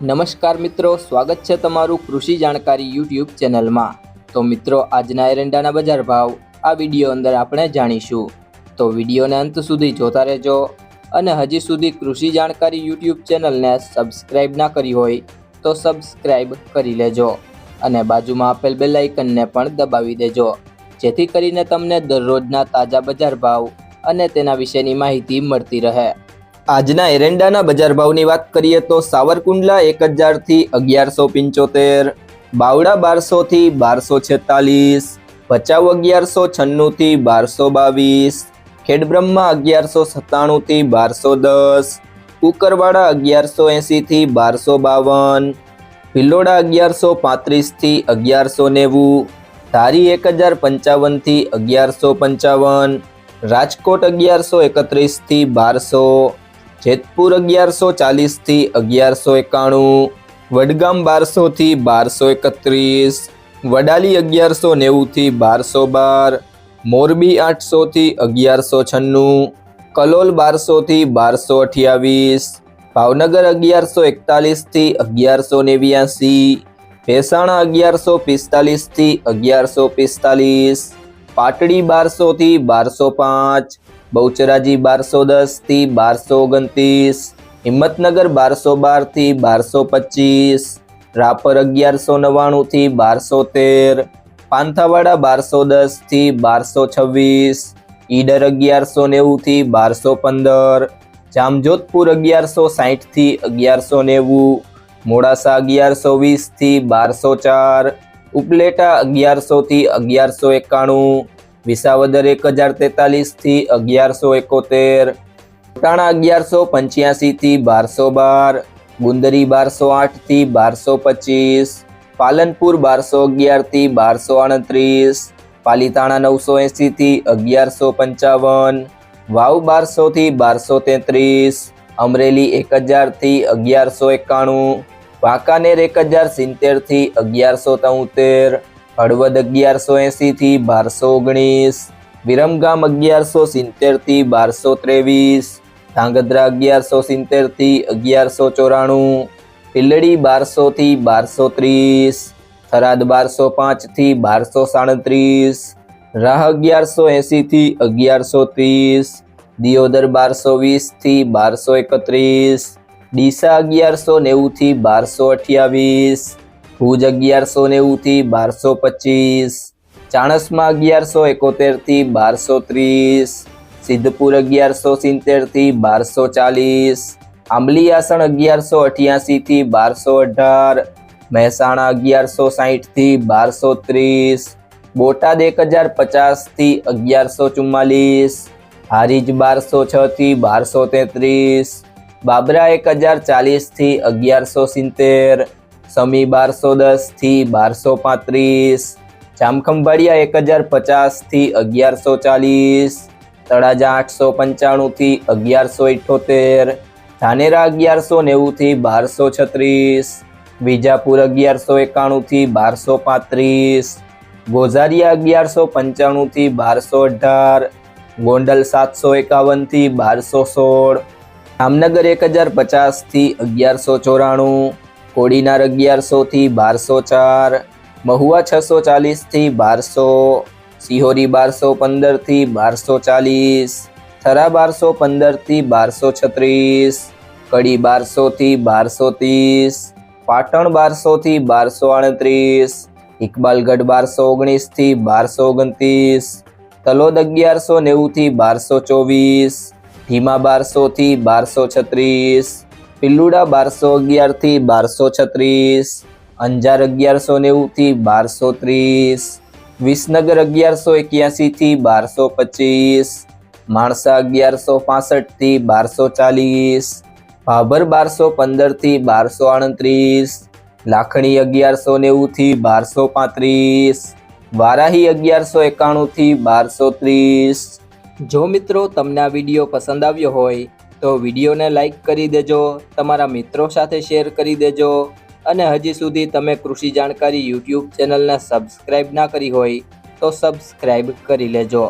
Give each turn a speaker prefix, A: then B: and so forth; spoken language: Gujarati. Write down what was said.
A: નમસ્કાર મિત્રો, સ્વાગત છે તમારું કૃષિ જાણકારી યુટ્યુબ ચેનલમાં। તો મિત્રો, આજના એરંડાના બજાર ભાવ આ વિડીયો અંદર આપણે જાણીશું, તો વિડીયોને અંત સુધી જોતા રહેજો। અને હજી સુધી કૃષિ જાણકારી યુટ્યુબ ચેનલને સબસ્ક્રાઇબ ના કરી હોય તો સબસ્ક્રાઇબ કરી લેજો અને બાજુમાં આપેલ બેલ આઇકનને પણ દબાવી દેજો, જેથી કરીને તમને દરરોજના તાજા બજાર ભાવ અને તેના વિશેની માહિતી મળતી રહે। આજના એરંડાના બજાર ભાવની વાત કરીએ તો સાવરકુંડલા 1000 થી 1175, બાવડા 1200 થી 1246, ભચાઉ 1196 થી 1222, ખેડબ્રહ્મા 1197 થી 1210, કુકરવાડા 1180 થી 1252, ભિલોડા 1135 થી 1190, ધારી 1055 થી 1155, રાજકોટ 1131 થી 1200, જેતપુર 1140 થી 1191, વડગામ 1200 થી 1231, વડાલી 1190 થી 1212, મોરબી 800 થી 1196, કલોલ 1200 થી 1228, ભાવનગર 1141 થી 1189, ભેસાણા 1145 થી 1145, પાટડી 1200 થી 1205, બહુચરાજી 1210 થી 1229, હિંમતનગર 1212 થી 1225, રાપર 1199 થી 1213, પાંથાવાડા 1210 થી 1226, ઈડર 1190 થી 1215, જામજોધપુર 1160 થી 1190, મોડાસા 1120 થી 1204, ઉપલેટા 1100 થી 1191, વિસાવદર 1043 થી 1171, કોટાણા 1185 થી 1212, ગુંદરી 1208 થી 1225, પાલનપુર 1211 થી 1238, પાલીતાણા 980 થી 1155, વાવ 1200 થી 1233, અમરેલી 1000 થી 1191, વાંકાનેર 1070 થી 1173, હળવદ 1180 થી 1219, વિરમગામ 1170 થી 1223, ધાંગધ્રા 1170 થી 1194, પીલડી 1200 થી 1230, થરાદ 1205 થી 1237, રાહ 1180 થી 1130, દિયોદર 1220 થી 1231, ડીસા 1190 થી 1228, ભુજ 1190 થી 1225, ચાણસ્મા 1171 થી 1230, સિદ્ધપુર 1170 થી 1240, આંબલીયાસણ 1188 થી 1218, મહેસાણા 1160 થી 1230, બોટાદ 1050 થી 1144, હારીજ 1206 થી 1233, બાબરા 1040 થી 1170, સમી 1210 થી 1235, જામખંભાળિયા 1050 થી 1140, તળાજા 895 થી 1178, ધાનેરા 1190 થી 1236, વિજાપુર 1191 થી 1235, ગોઝારિયા 1195 થી 1218, ગોંડલ 751 થી 1216, જામનગર 1050 થી 1194, કોડીનાર 1100 થી 1204, મહુવા 640 થી 1200, સિહોરી 1215 થી 1240, થરા 1215 થી 1236, કડી 1200 થી 1230, પાટણ 1200 થી 1238, ઇકબાલગઢ 1219 થી 1229, તલોદ 1190 થી 1224, ભીમા 1200 થી 1236, પિલ્લુડા 1211 થી 1236, અંજાર 1190 થી 1230, વિસનગર 1181 થી 1225, માણસા 1165 થી 1240, ભાભર 1215 થી 1238, લાખણી 1190 થી 1235, વારાહી 1191 થી 1230। જો મિત્રો, તમને આ વિડીયો પસંદ આવ્યો હોય તો વિડીયોને લાઈક કરી દેજો, તમારા મિત્રો સાથે શેર કરી દેજો અને હજી સુધી તમે કૃષિ જાણકારી યુટ્યુબ ચેનલને સબસ્ક્રાઇબ ના કરી હોય તો સબસ્ક્રાઇબ કરી લેજો।